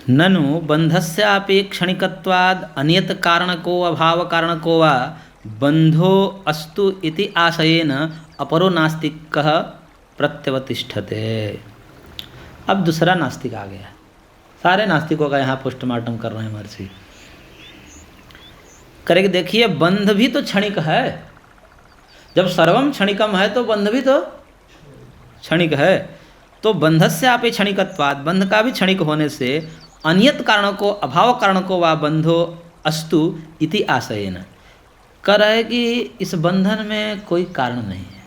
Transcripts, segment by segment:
ननु बंधस्यापि क्षणिकत्वाद् अनियत कारणको अभाव कारणको वा बंधो अस्तु इति आशयेन अपरो नास्तिकः प्रत्यवतिष्ठते। अब दूसरा नास्तिक आ गया। सारे नास्तिकों का यहाँ पोस्टमार्टम कर रहे हैं महर्षि। करेंगे देखिए, बंध भी तो क्षणिक है। जब सर्वम क्षणिकम है तो बंध भी तो क्षणिक है। तो बंधस्यापि क्षणिकत्वात्, बंध का भी क्षणिक होने से अनियत कारणों को अभाव कारणों को वा बंधो अस्तु इति आशयेन, कह रहे कि इस बंधन में कोई कारण नहीं है,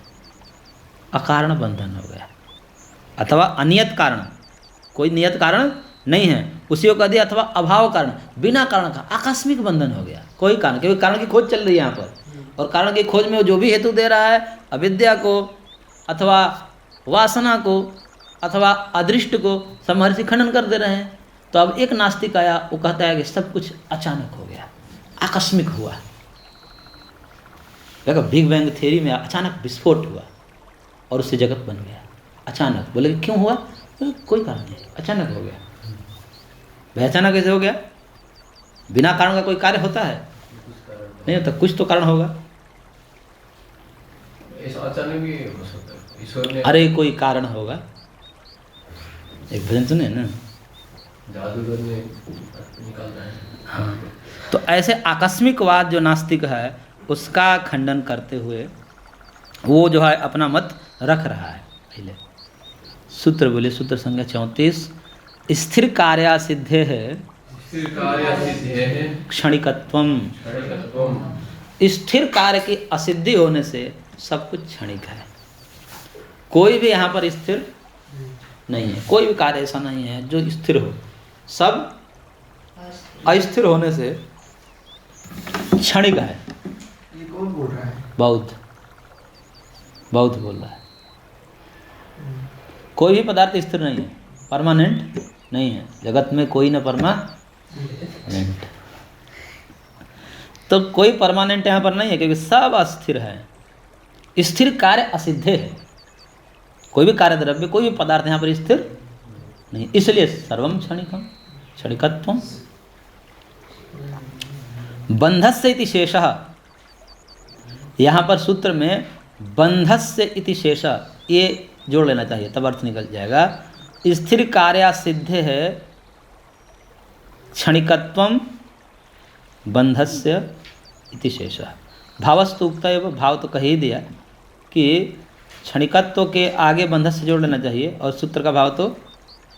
अकारण बंधन हो गया। अथवा अनियत कारण, कोई नियत कारण नहीं है, उसी को कह दिया। अथवा अभाव कारण, बिना कारण का आकस्मिक बंधन हो गया, कोई कारण, क्योंकि कारण की खोज चल रही है यहाँ पर। और कारण की खोज में वो जो भी हेतु दे रहा है, अविद्या को अथवा वासना को अथवा अदृष्ट को, सब महर्षि खंडन कर दे रहे हैं। तो अब एक नास्तिक आया, वो कहता है कि सब कुछ अचानक हो गया, आकस्मिक हुआ। देखो बिग बैंग थ्योरी में अचानक विस्फोट हुआ और उससे जगत बन गया अचानक। बोले क्यों हुआ? तो कोई कारण नहीं, अचानक हो गया। भाई अचानक कैसे हो गया? बिना कारण का कोई कार्य होता है? नहीं होता, कुछ तो कारण होगा। अचानक भी हो सकता है, ईश्वर ने अरे कोई कारण होगा। एक भजन सुने ना, जादूगर ने निकालना है। हाँ, तो ऐसे आकस्मिकवाद जो नास्तिक है उसका खंडन करते हुए वो जो है अपना मत रख रहा है। पहले सूत्र बोले, सूत्र संख्या 34, स्थिर कार्या सिद्धे है क्षणिकत्वम। स्थिर कार्य की असिद्धि होने से सब कुछ क्षणिक है। कोई भी यहाँ पर स्थिर नहीं है, कोई भी कार्य ऐसा नहीं है जो स्थिर हो, सब अस्थिर होने से क्षणिक है। ये कौन बोल रहा है? बौद्ध बोल रहा है। कोई भी पदार्थ स्थिर नहीं है, परमानेंट नहीं है। जगत में कोई न परमानेंट, तो कोई परमानेंट यहाँ पर नहीं है, क्योंकि सब अस्थिर है। स्थिर कार्य असिद्धे है। कोई भी कार्य द्रव्य, कोई भी पदार्थ यहाँ पर स्थिर नहीं, इसलिए सर्वम क्षणिकम, क्षणिकत्वम। बंधस्य इति शेषः, यहाँ पर सूत्र में बंधस्य इति शेषः ये जोड़ लेना चाहिए, तब अर्थ निकल जाएगा। स्थिर कार्या सिद्धे है क्षणिकत्वम बंधस्य इति शेषः। भावस्तु उक्ता है, भाव तो कह ही दिया कि क्षणिकत्व के आगे बंधस्य जोड़ लेना चाहिए, और सूत्र का भाव तो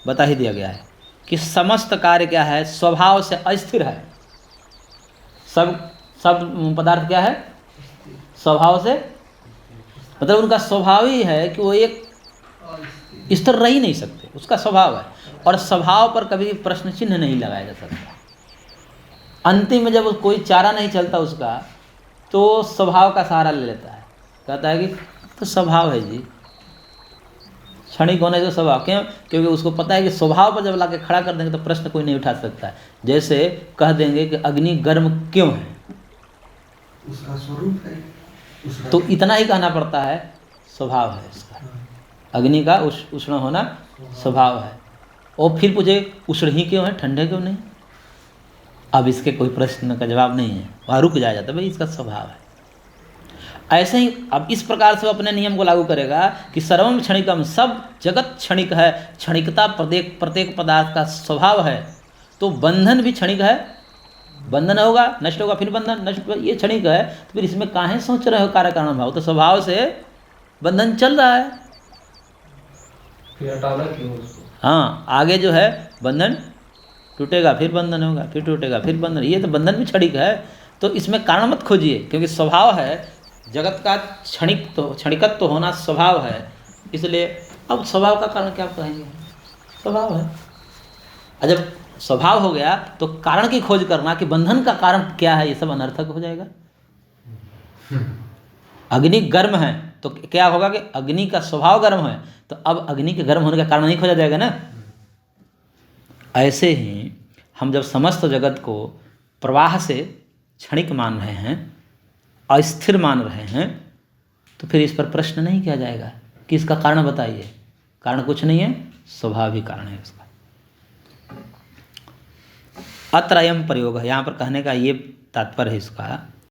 बता ही दिया गया है कि समस्त कार्य क्या है, स्वभाव से अस्थिर है। सब पदार्थ क्या है, स्वभाव से, मतलब उनका स्वभाव ही है कि वो एक स्थिर रह ही नहीं सकते, उसका स्वभाव है। और स्वभाव पर कभी प्रश्न चिन्ह नहीं लगाया जा सकता। अंतिम में जब कोई चारा नहीं चलता उसका, तो स्वभाव का सहारा ले लेता है, कहता है कि तो स्वभाव है जी, क्षणिक होने का स्वभाव। क्यों? क्योंकि उसको पता है कि स्वभाव पर जब लाके खड़ा कर देंगे तो प्रश्न कोई नहीं उठा सकता है। जैसे कह देंगे कि अग्नि गर्म क्यों है, उसका स्वरूप है, तो इतना ही कहना पड़ता है, स्वभाव है इसका। अग्नि का उष्ण होना स्वभाव है। और फिर पूछे उष्ण ही क्यों है, ठंडे क्यों नहीं? अब इसके कोई प्रश्न का जवाब नहीं है, वहाँ रुक जाया जाता है, भाई इसका स्वभाव है। ऐसे ही अब इस प्रकार से वो अपने नियम को लागू करेगा कि सर्वम क्षणिकम, सब जगत क्षणिक है, क्षणिकता प्रत्येक पदार्थ का स्वभाव है। तो बंधन भी क्षणिक है, बंधन होगा नष्ट होगा, फिर बंधन नष्ट होगा, ये क्षणिक है। तो फिर इसमें काहे सोच रहे हो कार्य कारण भाव, तो स्वभाव से बंधन चल रहा है। फिर हटाना क्यों उसको? हाँ, आगे जो है बंधन टूटेगा, फिर बंधन होगा, फिर टूटेगा, फिर बंधन, ये तो बंधन भी क्षणिक है। तो इसमें कारण मत खोजिए, क्योंकि स्वभाव है जगत का, क्षणिकत्व होना स्वभाव है। इसलिए अब स्वभाव का कारण क्या कहेंगे, स्वभाव है। और जब स्वभाव हो गया तो कारण की खोज करना कि बंधन का कारण क्या है, ये सब अनर्थक हो जाएगा। अग्नि गर्म है तो क्या होगा कि अग्नि का स्वभाव गर्म है, तो अब अग्नि के गर्म होने का कारण नहीं खोजा जाएगा ना। ऐसे ही हम जब समस्त जगत को प्रवाह से क्षणिक मान रहे हैं, अस्थिर मान रहे हैं, तो फिर इस पर प्रश्न नहीं किया जाएगा कि इसका कारण बताइए। कारण कुछ नहीं है, स्वभाव ही कारण है उसका। अत्र अयम प्रयोग है, यहाँ पर कहने का ये तात्पर्य है इसका